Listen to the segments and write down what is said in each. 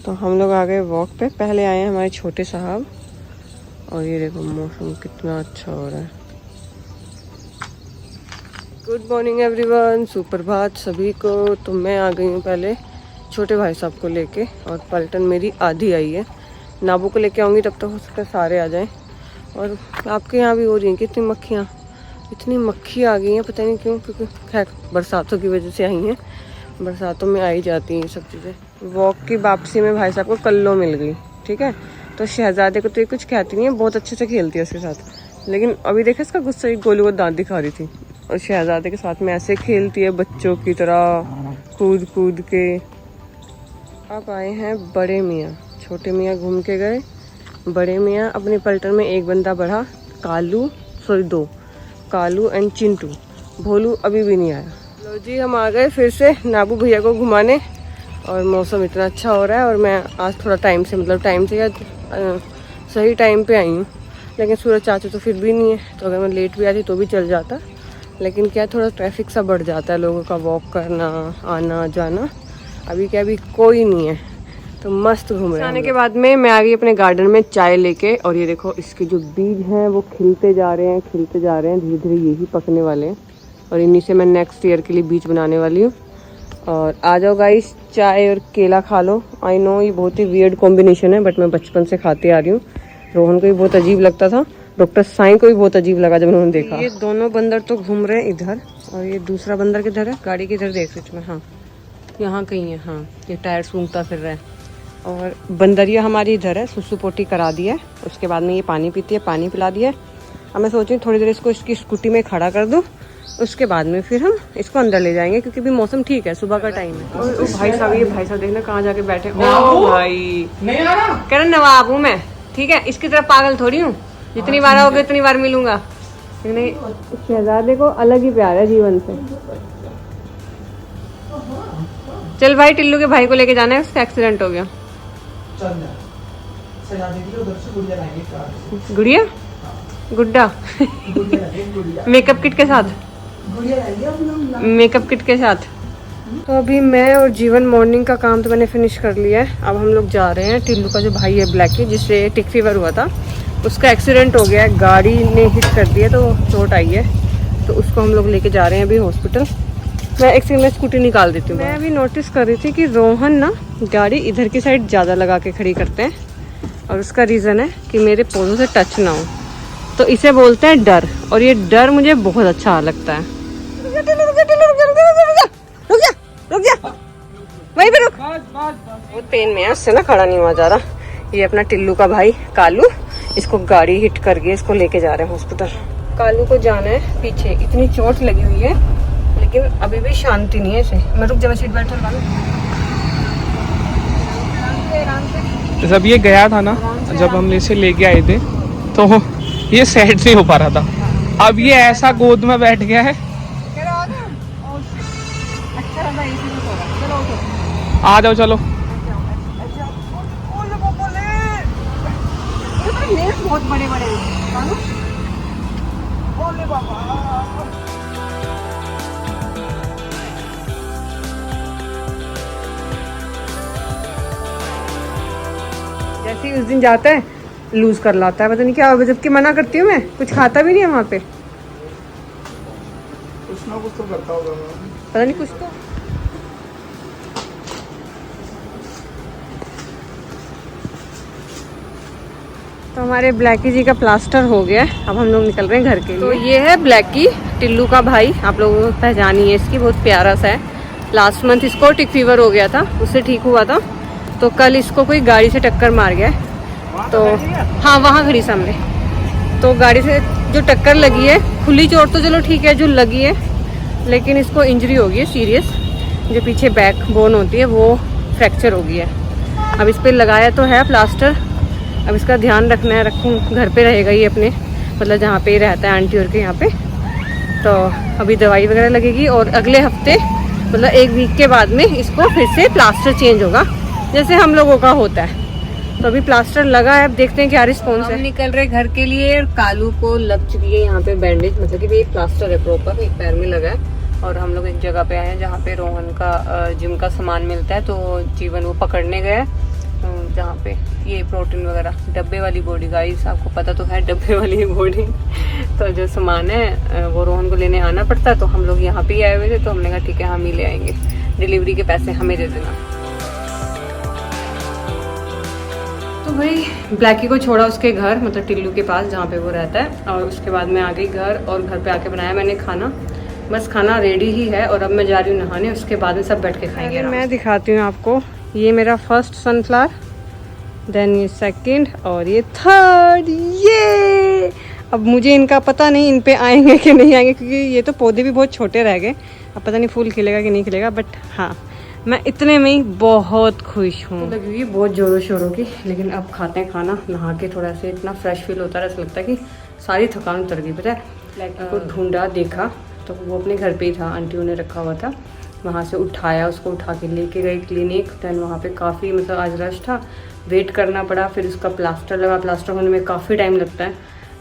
तो हम लोग आ गए वॉक पे। पहले आए हैं हमारे छोटे साहब, और ये देखो मौसम कितना अच्छा हो रहा है। गुड मॉर्निंग एवरीवन, सुप्रभात सभी को। तो मैं आ गई हूँ पहले छोटे भाई साहब को लेके, और पलटन मेरी आधी आई है। नाबू को लेके आऊँगी, तब तक हो सकता है सारे आ जाएं। और आपके यहाँ भी हो रही हैं कितनी मक्खियाँ, इतनी मक्खी आ गई हैं, पता नहीं क्यों, क्योंकि खैर बरसातों की वजह से आई हैं। बरसातों में आई जाती हैं ये सब चीज़ें। वॉक की वापसी में भाई साहब को कल्लो मिल गई, ठीक है। तो शहजादे को तो ये कुछ कहती नहीं है, बहुत अच्छे से खेलती है उसके साथ, लेकिन अभी देखा इसका गुस्सा, एक गोलू को दांत दिखा रही थी, और शहजादे के साथ में ऐसे खेलती है बच्चों की तरह, कूद कूद के। अब आए हैं बड़े मियाँ, छोटे मियाँ घूम के गए, बड़े मियाँ अपने पलटन में एक बंदा बढ़ा, दो कालू एंड चिंटू। भोलू अभी भी नहीं आया। लो जी, हम आ गए फिर से नाबू भैया को घुमाने, और मौसम इतना अच्छा हो रहा है। और मैं आज थोड़ा टाइम से या सही टाइम पे आई हूँ, लेकिन सूरज चाचू तो फिर भी नहीं है, तो अगर मैं लेट भी आती तो भी चल जाता। लेकिन क्या, थोड़ा ट्रैफिक सा बढ़ जाता है, लोगों का वॉक करना आना जाना। अभी क्या, अभी कोई नहीं है, तो मस्त घूम रहे हैं। आने के बाद में मैं आ गई अपने गार्डन में चाय लेके, और ये देखो इसके जो बीज हैं वो खिलते जा रहे हैं, धीरे धीरे यही पकने वाले हैं, और इन्हीं से मैं नेक्स्ट ईयर के लिए बीज बनाने वाली हूँ। और आ जाओ गाइस, चाय और केला खा लो। आई नो ये बहुत ही वियर्ड कॉम्बिनेशन है, बट मैं बचपन से खाते आ रही हूँ। रोहन को भी बहुत अजीब लगता था, डॉक्टर साईं को भी बहुत अजीब लगा जब उन्होंने देखा। ये दोनों बंदर तो घूम रहे हैं इधर, और ये दूसरा बंदर किधर है, गाड़ी किधर देख रही थी मैं, हाँ यहाँ कहीं है, हाँ ये टायर सूंघता फिर रहा है। और बंदरिया हमारी इधर है, सुसु पोटी करा दी है, उसके बाद में ये पानी पीती है, पानी पिला दिया है। अब मैं सोच रही हूँ थोड़ी देर इसको इसकी स्कूटी में खड़ा कर दूँ, उसके बाद में फिर हम इसको अंदर ले जाएंगे, क्योंकि भी मौसम ठीक है, सुबह का टाइम है। और भाई साहब, ये भाई साहब देखना कहाँ जाके बैठे। ओ भाई कह रहे नवाब हूँ मैं, ठीक है, इसकी तरफ पागल थोड़ी हूँ, जितनी बार आओगे उतनी बार मिलूंगा। नहीं, शहजादे को अलग ही प्यार है जीवन से। चल भाई, टिल्लू के भाई को लेके जाना है, उसका एक्सीडेंट हो गया। गुड़िया गुड्डा मेकअप किट के साथ, तो अभी मैं और जीवन मॉर्निंग का काम तो मैंने फिनिश कर लिया है। अब हम लोग जा रहे हैं, टिल्लू का जो भाई है ब्लैकी, जिससे टिक फीवर हुआ था, उसका एक्सीडेंट हो गया है, गाड़ी ने हिट कर दिया तो चोट आई है, तो उसको हम लोग लेके जा रहे हैं अभी हॉस्पिटल। मैं एक सेकंड में स्कूटी निकाल देती हूँ। मैं अभी नोटिस कर रही थी कि रोहन ना गाड़ी इधर की साइड ज़्यादा लगा के खड़ी करते हैं, और उसका रीज़न है कि मेरे पौधों से टच ना हो, तो इसे बोलते हैं डर, और ये डर मुझे बहुत अच्छा लगता है। रुक जा वहीं पे रुक, बहुत पेन में है, उससे ना खड़ा नहीं हुआ जा रहा। ये अपना टिल्लू का भाई कालू, इसको गाड़ी हिट कर गई, इसको लेके जा रहे हैं हॉस्पिटल। कालू को जाना है पीछे, इतनी चोट लगी हुई है, लेकिन अभी भी शांति नहीं है इसे। मैं रुक जा, मैं सीट बेल्ट लगा लूं। जब ये गया था ना, जब हम इसे लेके आए थे, तो ये सेट नहीं हो पा रहा था। अब ये ऐसा गोद में बैठ गया है। आ जाओ चलो। बहुत बड़े बड़े जैसे ही उस दिन जाता है लूज कर लाता है, पता नहीं क्या, जबकि मना करती हूँ मैं, कुछ खाता भी नहीं है वहाँ पे, कुछ ना कुछ तो करता होगा, पता नहीं कुछ तो हमारे ब्लैकी जी का प्लास्टर हो गया है। अब हम लोग निकल रहे हैं घर के लिए। तो ये है ब्लैकी, टिल्लू का भाई, आप लोगों को पहचानी है इसकी, बहुत प्यारा सा है। लास्ट मंथ इसको टिक फीवर हो गया था, उससे ठीक हुआ था, तो कल इसको कोई गाड़ी से टक्कर मार गया, तो हाँ वहाँ खड़ी सामने, तो गाड़ी से जो टक्कर लगी है, खुली चोट तो चलो ठीक है जो लगी है, लेकिन इसको इंजरी हो गई है सीरियस, जो पीछे बैक बोन होती है वो फ्रैक्चर हो गई है। अब इस पर लगाया तो है प्लास्टर, अब इसका ध्यान रखना है, रखूँ घर पे रहेगा ये अपने, मतलब जहाँ पे रहता है आंटी और के यहाँ पे, तो अभी दवाई वगैरह लगेगी, और अगले हफ्ते मतलब एक वीक के बाद में इसको फिर से प्लास्टर चेंज होगा, जैसे हम लोगों का होता है। तो अभी प्लास्टर लगा है, अब देखते हैं क्या रिस्पॉन्स है। निकल रहे घर के लिए, और कालू को लग चुकी है यहाँ पे बैंडेज, मतलब कि ये प्लास्टर है प्रॉपर, एक पैर में लगा है। और हम लोग एक जगह पे आए हैं जहाँ पे रोहन का जिम का सामान मिलता है, तो जीवन वो पकड़ने गए, जहाँ पे ये प्रोटीन वगैरह, डब्बे वाली बॉडी गाइस, आपको पता तो है डब्बे वाली बॉडी। तो जो सामान है वो रोहन को लेने आना पड़ता है, तो हम लोग यहाँ पे ही आए हुए थे, तो हमने कहा ठीक है हम ही ले आएंगे, डिलीवरी के पैसे हमें दे देना। तो भाई ब्लैकी को छोड़ा उसके घर, मतलब टिल्लू के पास जहाँ पे वो रहता है, और उसके बाद मैं आ गई घर, और घर पे आके बनाया मैंने खाना। बस खाना रेडी ही है और अब मैं जा रही हूँ नहाने, उसके बाद में सब बैठ के खाएंगे। मैं दिखाती हूँ आपको, ये मेरा फर्स्ट सनफ्लावर, देन ये सेकंड और ये थर्ड। ये अब मुझे इनका पता नहीं इन पे आएंगे कि नहीं आएंगे, क्योंकि ये तो पौधे भी बहुत छोटे रह गए, अब पता नहीं फूल खिलेगा कि नहीं खिलेगा, बट हाँ मैं इतने में ही बहुत खुश हूँ। तो लगी हुई बहुत जोरों शोरों की, लेकिन अब खाते हैं खाना, नहा के थोड़ा से इतना फ्रेश फील होता है, ऐसा लगता है कि सारी थकान उतर गई। पता है ब्लैकी को ढूंढा, देखा तो वो अपने घर पे ही था, आंटियों ने रखा हुआ था, वहाँ से उठाया, उसको उठा के लेके गई क्लिनिक। दैन वहाँ पे काफ़ी मतलब आज रश था, वेट करना पड़ा, फिर उसका प्लास्टर लगा, प्लास्टर होने में काफ़ी टाइम लगता है,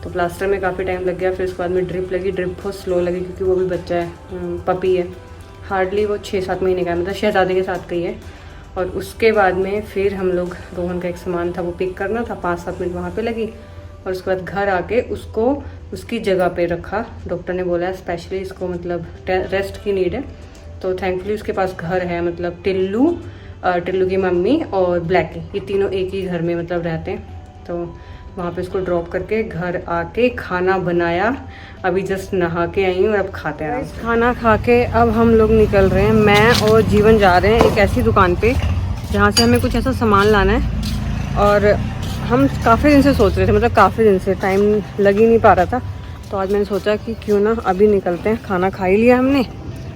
तो प्लास्टर में काफ़ी टाइम लग गया। फिर उसके बाद में ड्रिप लगी, ड्रिप बहुत स्लो लगी क्योंकि वो भी बच्चा है, पपी है, हार्डली वो 6-7 महीने का है, मतलब शहजादे के साथ का ही है। और उसके बाद में फिर हम लोग, रोहन का एक सामान था वो पिक करना था, 5-7 मिनट वहाँ पे लगी, और उसके बाद घर आके उसको उसकी जगह पे रखा। डॉक्टर ने बोला है स्पेशली इसको मतलब रेस्ट की नीड है, तो थैंकफुली उसके पास घर है, मतलब टिल्लू की मम्मी और ब्लैकी, ये तीनों एक ही घर में मतलब रहते हैं। तो वहाँ पे उसको ड्रॉप करके घर आके खाना बनाया, अभी जस्ट नहा के आई हूँ और अब खाते हैं। खाना खा के अब हम लोग निकल रहे हैं, मैं और जीवन जा रहे हैं एक ऐसी दुकान पे जहाँ से हमें कुछ ऐसा सामान लाना है, और हम काफ़ी दिन से सोच रहे थे, मतलब काफ़ी दिन से टाइम लग ही नहीं पा रहा था, तो आज मैंने सोचा कि क्यों ना अभी निकलते हैं। खाना खा ही लिया हमने,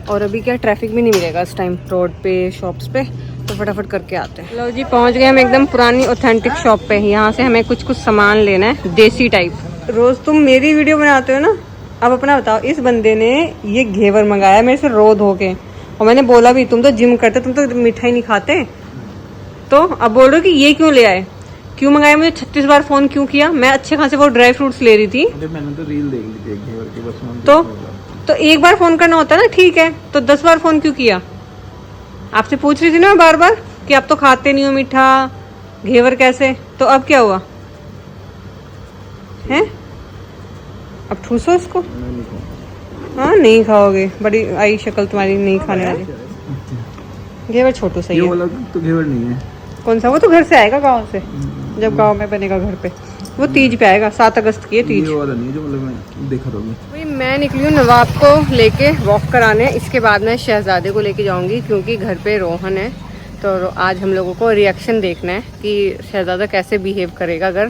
और अभी क्या ट्रैफिक भी नहीं मिलेगा इस टाइम रोड पे, शॉप्स पे, तो फटाफट करके आते हैं। लो जी पहुंच गए हम एकदम पुरानी ऑथेंटिक शॉप पे। यहाँ से हमें कुछ सामान लेना है देसी टाइप। रोज़ तुम मेरी वीडियो बनाते हो ना, अब अपना बताओ। इस बंदे ने ये घेवर मंगाया मेरे से रो धो के, और मैंने बोला भी तुम तो जिम करते, तुम तो मिठाई नहीं खाते, तो अब बोल रहे हो कि ये क्यों ले आए, क्यों मंगाया, मुझे 36 बार फ़ोन क्यों किया। मैं अच्छे खासे वो ड्राई फ्रूट्स ले रही थी, मैंने तो रील देख ली थी घेवर की, बस तो एक बार फ़ोन करना होता है ना, ठीक है, तो 10 बार फ़ोन क्यों किया। आपसे पूछ रही थी ना मैं बार बार कि आप तो खाते नहीं हो मीठा, घेवर कैसे, तो अब क्या हुआ है, अब ठूसो इसको। हाँ नहीं खाओगे, बड़ी आई शक्ल तुम्हारी नहीं खाने वाली। घेवर छोटू सही है, तो घेवर नहीं है। कौन सा, वो तो घर से आएगा गांव से, जब गांव में बनेगा घर पे, वो तीज पे आएगा, 7 अगस्त की है तीज। ये वाला नहीं जो मतलब मैं देखा था भाई मैं निकली हूँ नवाब को लेके वॉक कराने, इसके बाद मैं शहजादे को लेके जाऊंगी क्योंकि घर पे रोहन है, तो आज हम लोगों को रिएक्शन देखना है कि शहजादा कैसे बिहेव करेगा। अगर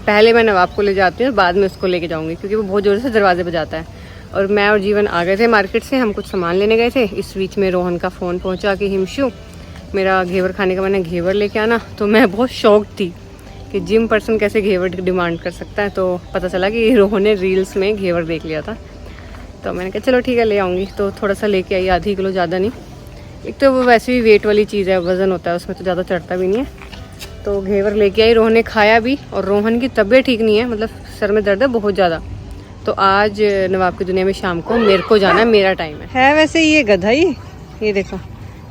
पहले मैं नवाब को ले जाती हूँ, बाद में उसको लेके जाऊंगी, क्योंकि वो बहुत ज़ोर से दरवाजे बजाता है। और मैं और जीवन आ गए थे मार्केट से, हम कुछ सामान लेने गए थे, इस बीच में रोहन का फ़ोन पहुँचा कि हिमशु मेरा घेवर खाने का, मैंने घेवर लेके आना। तो मैं बहुत शौक थी कि जिम पर्सन कैसे घेवर डिमांड कर सकता है, तो पता चला कि रोहन ने रील्स में घेवर देख लिया था, तो मैंने कहा चलो ठीक है ले आऊँगी। तो थोड़ा सा लेके आई, आधी किलो, ज़्यादा नहीं, एक तो वो वैसे भी वेट वाली चीज़ है, वज़न होता है उसमें, तो ज़्यादा चढ़ता भी नहीं है। तो घेवर लेके आई, रोहन ने खाया भी, और रोहन की तबीयत ठीक नहीं है, मतलब सर में दर्द है बहुत ज़्यादा। तो आज नवाब की दुनिया में शाम को मेरे को जाना है, मेरा टाइम है वैसे ये गधा ही, ये देखो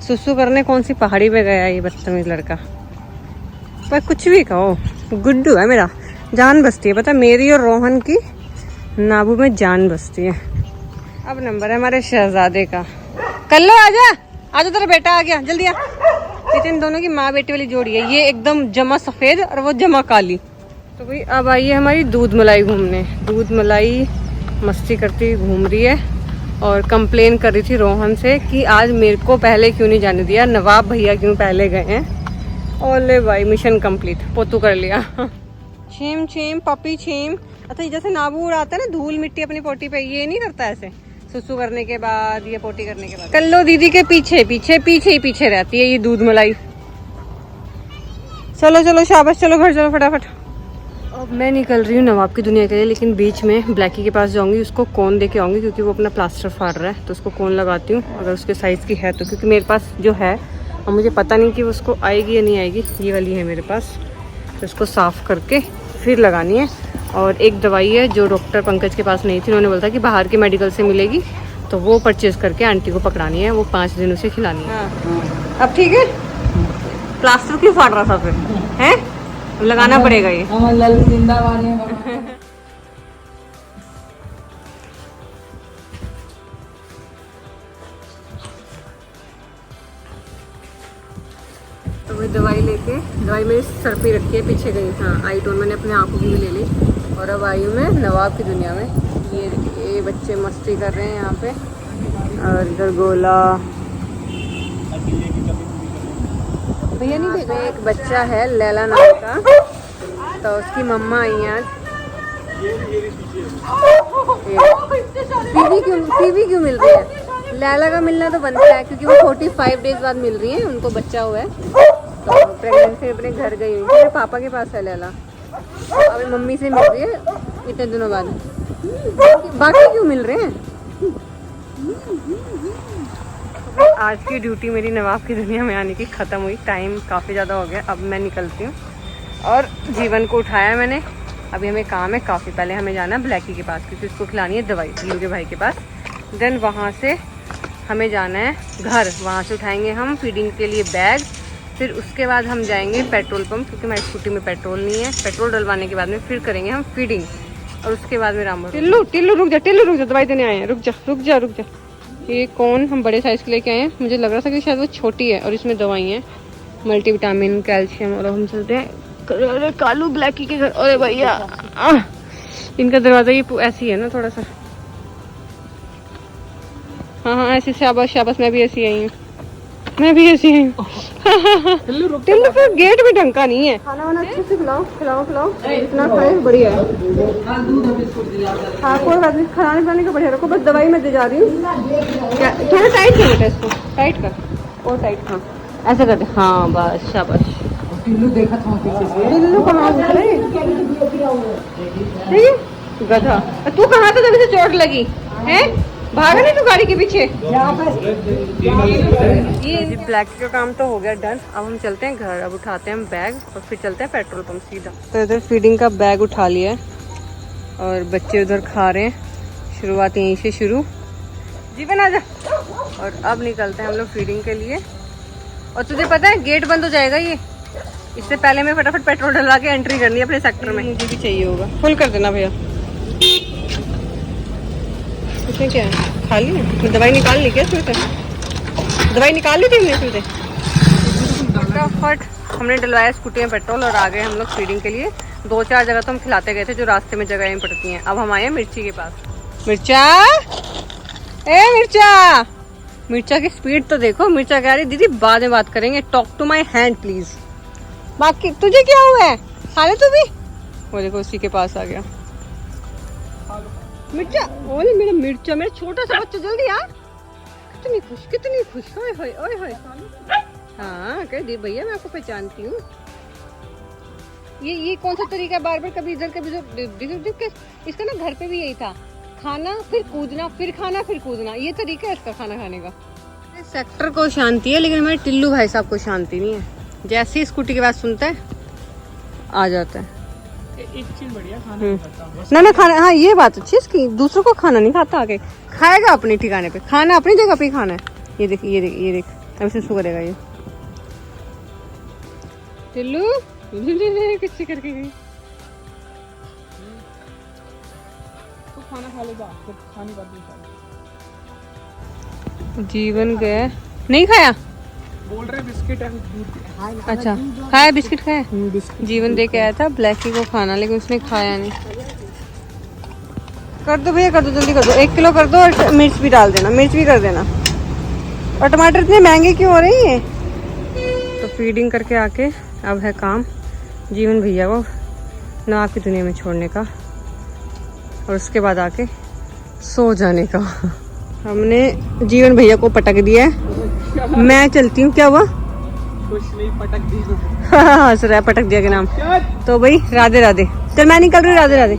सुसु करने कौन सी पहाड़ी पे गया ये बदतमीज लड़का। पर कुछ भी कहो, गुड्डू है मेरा, जान बसती है, पता मेरी और रोहन की नाबू में जान बसती है। अब नंबर है हमारे शहजादे का, कर लो, आजा आजा, तेरा बेटा आ गया, जल्दी आ। इन दोनों की माँ बेटी वाली जोड़ी है, ये एकदम जमा सफ़ेद और वो जमा काली। तो भाई अब आई है हमारी दूध मलाई घूमने, दूध मलाई मस्ती करती घूम रही है, और कंप्लेन कर रही थी रोहन से कि आज मेरे को पहले क्यों नहीं जाने दिया, नवाब भैया क्यों पहले गए हैं। ओले भाई मिशन कंप्लीट, पोतू कर लिया। छीम छीम पपी छीम। अच्छा जैसे नाबू उड़ाता है ना धूल मिट्टी अपनी पोटी पे, ये नहीं करता ऐसे सुसु करने के बाद या पोटी करने के बाद। कल्लो दीदी के पीछे पीछे पीछे ही पीछे रहती है ये दूध मलाई। चलो चलो शाबाश, चलो घर चलो फटाफट। अब मैं निकल रही हूँ नवाब की दुनिया के लिए, लेकिन बीच में ब्लैकी के पास जाऊंगी, उसको कोन दे के आऊँगी, क्योंकि वो अपना प्लास्टर फाड़ रहा है, तो उसको कोन लगाती हूँ अगर उसके साइज़ की है तो, क्योंकि मेरे पास जो है और मुझे पता नहीं कि उसको आएगी या नहीं आएगी, ये वाली है मेरे पास, तो इसको साफ़ करके फिर लगानी है। और एक दवाई है जो डॉक्टर पंकज के पास नहीं थी, उन्होंने बोला था कि बाहर के मेडिकल से मिलेगी, तो वो परचेज़ करके आंटी को पकड़ानी है, वो 5 दिन उसे खिलानी है। हाँ। अब ठीक है, प्लास्टर क्यों फाड़ रहा था फिर? हैं? लगाना पड़ेगा ये। तो वही दवाई लेके, दवाई मेरी सर पे रखी है, पीछे गई। हाँ, आई टोन मैंने अपने आंखों की भी ले ली। और अब आई हूँ मैं नवाब की दुनिया में। ये बच्चे मस्ती कर रहे हैं यहाँ पे, और इधर गोला। भैया नहीं देखा, एक बच्चा है लैला नाम का, तो उसकी मम्मा आई हैं आज। टीवी क्यों मिल रही है? लैला का मिलना तो बनता है, क्योंकि वो 45 डेज बाद मिल रही है, उनको बच्चा हुआ है। तो प्रेगनेंसी अपने घर गई हुई, मेरे पापा के पास है लैला। अभी मम्मी से मिल रही है इतने दिनों बाद। बाकी क्यों मिल रहे हैं? आज की ड्यूटी मेरी नवाब की दुनिया में आने की ख़त्म हुई। टाइम काफ़ी ज़्यादा हो गया, अब मैं निकलती हूँ। और जीवन को उठाया मैंने। अभी हमें काम है काफ़ी, पहले हमें जाना है ब्लैकी के पास, क्योंकि उसको खिलानी है दवाई, जीव के भाई के पास। देन वहाँ से हमें जाना है घर, वहाँ से उठाएंगे हम फीडिंग के लिए बैग। फिर उसके बाद हम जाएंगे पेट्रोल पंप, क्योंकि हमारी स्कूटी में पेट्रोल नहीं है। पेट्रोल डलवाने के बाद में फिर करेंगे हम फीडिंग, और उसके बाद में राम। टिल्लू टिल्लू रुक जा, टिल्लू रुक जा, दवाई देने आए हैं, रुक जा रुक जा रुक जा। ये कौन, हम बड़े साइज़ के लेके आए हैं। मुझे लग रहा था कि शायद वो छोटी है, और इसमें दवाई है मल्टीविटामिन, कैल्शियम। और हम चलते हैं कालू ब्लैकी के घर। अरे भैया इनका दरवाज़ा ये ऐसी है ना थोड़ा सा। हाँ हाँ, ऐसी शाबाश शाबाश, मैं भी ऐसी आई हूँ, मैं भी ऐसी आई हूँ। टिल्लू फिर गेट भी ढंग का नहीं है। खाना वाना अच्छे से खिलाओ खिलाओ खिलाओ, इतना खाए बढ़िया है। हाँ कोई बात नहीं, खाने पाने का बढ़िया रखो, बस दवाई मैं दे जा रही हूँ। थोड़ा टाइट कर बेटा इसको, टाइट कर, और टाइट। हाँ ऐसा कर दे, हाँ बस शाबाश। टिल्लू देखा था पीछे से, टिल्लू कहाँ घुस रही? गधा, तू कहाँ था जब इसे चोट लगी है? भागा नहीं तू गाड़ी के पीछे। ये ब्लैक का काम तो हो गया डन। अब हम चलते हैं घर, अब उठाते हैं हम बैग, और फिर चलते हैं पेट्रोल पंप सीधा। तो इधर फीडिंग का बैग उठा लिया है, और बच्चे उधर खा रहे हैं। शुरुआत यहीं से शुरू। जीवन आजा। और अब निकलते हैं हम लोग फीडिंग के लिए। और तुझे पता है गेट बंद हो जाएगा ये, इससे पहले मैं फटाफट पेट्रोल डलवा के एंट्री करनी है अपने सेक्टर में। मुझे भी चाहिए होगा, फुल कर देना भैया। इसमें क्या है, खाली है? दवाई निकाल ली क्या इसमें से? दवाई निकाल ली थी हमने इसमें से। फटाफट हमने डलवाया स्कूटी में पेट्रोल, और आ गए हम लोग फीडिंग के लिए। 2-4 जगह तो हम खिलाते गए थे, जो रास्ते में जगह पड़ती हैं। अब हम आए हैं मिर्ची के पास। मिर्चा, ए मिर्चा, मिर्चा की स्पीड तो देखो। मिर्चा कह रही दीदी बाद में बात करेंगे, talk to my hand please. बाकी तुझे क्या हुआ है, खा ले तू भी। वो देखो उसी के पास आ गया मिर्चा। ओले मेरा मिर्चा, मेरा छोटा सा बच्चा, जल्दी आ। कितनी खुश, कितनी खुश। ओए होए ओए होए। हाँ कह दी भैया, मैं आपको पहचानती हूँ। ये कौन सा तरीका है, बार बार कभी इधर कभी उधर। इसका ना घर पे भी यही था, खाना फिर कूदना, फिर खाना फिर कूदना। ये तरीका है इसका खाना खाने का। सेक्टर को शांति है, लेकिन हमारे टिल्लू भाई साहब को शांति नहीं है। जैसे ही स्कूटी की बात सुनता है आ जाता है। एक चीज बढ़िया, खाना नहीं खाता बस। ना खाना, हाँ ये बात अच्छी है इसकी, दूसरों को खाना नहीं खाता, आगे खाएगा अपने ठिकाने पे, खाना अपनी जगह पे ही खाना है। ये देख ये देख ये देख, अब इसे शू करेगा ये टिल्लू। किसी करके गई तो खाना खा लेगा, तो खाने बाद नहीं खाएगा। जीवन गया नहीं खाया, बोल रहे बिस्किट है दूध। अच्छा खाया, बिस्किट खाया। जीवन दे के आया था ब्लैकी को खाना, लेकिन उसने खाया नहीं। कर दो भैया, कर दो जल्दी कर दो, 1 किलो कर दो, और मिर्च भी डाल देना, मिर्च भी कर देना। और टमाटर इतने महंगे क्यों हो रही है? तो फीडिंग करके आके अब है काम जीवन भैया को नवाब की दुनिया में छोड़ने का, और उसके बाद आके सो जाने का। हमने जीवन भैया को पटक दिया है, मैं चलती हूँ। क्या हुआ? कुछ नहीं, पटक दी। हाँ पटक दिया के नाम। तो भाई राधे राधे, चल मैं निकल रही हूँ, राधे राधे।